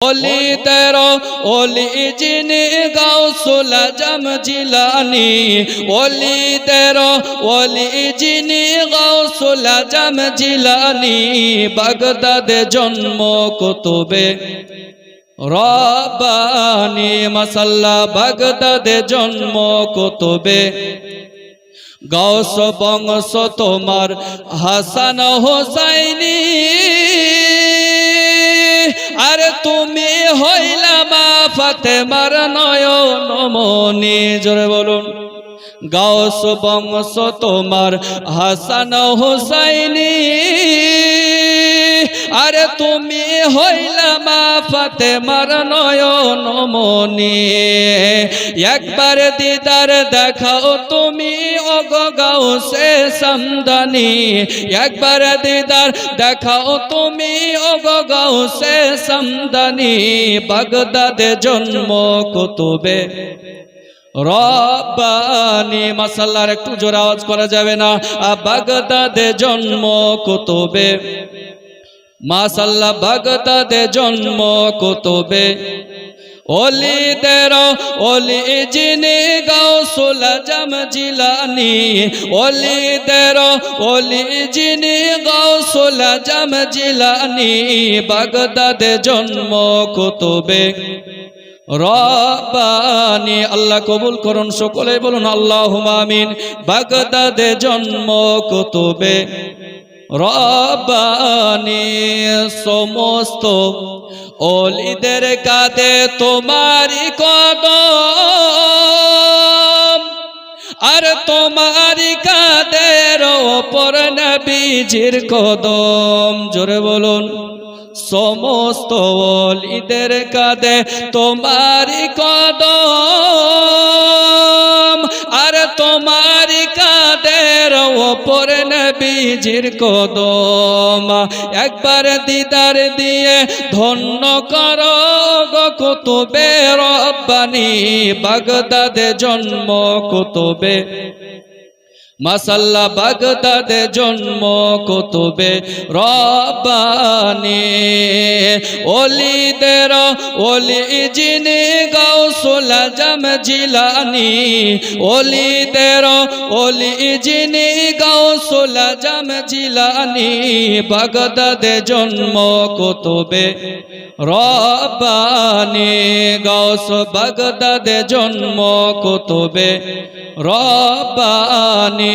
ওলি তেরো ওলি যিনি গাউসুল আজম জিলানী, ওলি তেরো ওলি যিনি গাউসুল আজম জিলানী, বাগদাদে জন্ম কুতুবে রব্বানী মাসাল্লা, বাগদাদে জন্ম কুতুবে গাউস বংশ তোমার হাসান হোসাইনি, আর তুমি হইলা মা ফাতেমার নয়ন মনি। জোরে বলুন। গাউস বংশ তোমার হাসান হোসাইনি, আরে তুমি হইলা মা ফাতেমার নয়ন মনি। একবার দিদার দেখাও তুমি ওগো গাউসে সামদানি, একবার দিদার দেখাও তুমি ওগো গাউসে সামদানি, বাগদাদে জন্ম কুতুবে রব্বানী মাসাল্লার একটু জোর আওয়াজ করা যাবে না? বাগদাদে জন্ম কুতুবে মাসাল্লাহ, বাগদাদে জন্ম কুতুবে ওলি তেরো ওলি যিনি গাউসুল আজম জিলানী, ওলি তেরো ওলি যিনি গাউসুল আজম জিলানী, বাগদাদে জন্ম কুতুবে রব্বানী। আল্লাহ কবুল করুন, সকলে বলুন আল্লাহুম্মা আমিন। বাগদাদে জন্ম কুতুবে রব্বানী। সমস্ত ওলিদের কাঁধে তোমারি কদম, আর তোমারি কাঁধের ওপর নবীজির কদম। জোরে বলুন। সমস্ত ওলিদের কাঁধে তোমারি কদম, আর তোমারি কাঁধের ওপর নবীজির কদম। একবার দিদার দিয়ে ধন্য করো গো কুতুবে রব্বানী, বাগদাদে জন্ম কুতুবে মাসাল্লাহ, বাগদাদে জন্ম কুতুবে রব্বানী। ওলিদের ওলি যিনি গাউসুল আজম জিলানী, ওলিদের ওলি যিনি গাউসুল আজম জিলানী, বাগদাদে জন্ম কুতুবে রব্বানী। গাউস বাগদাদে জন্ম কুতুবে রব্বানী।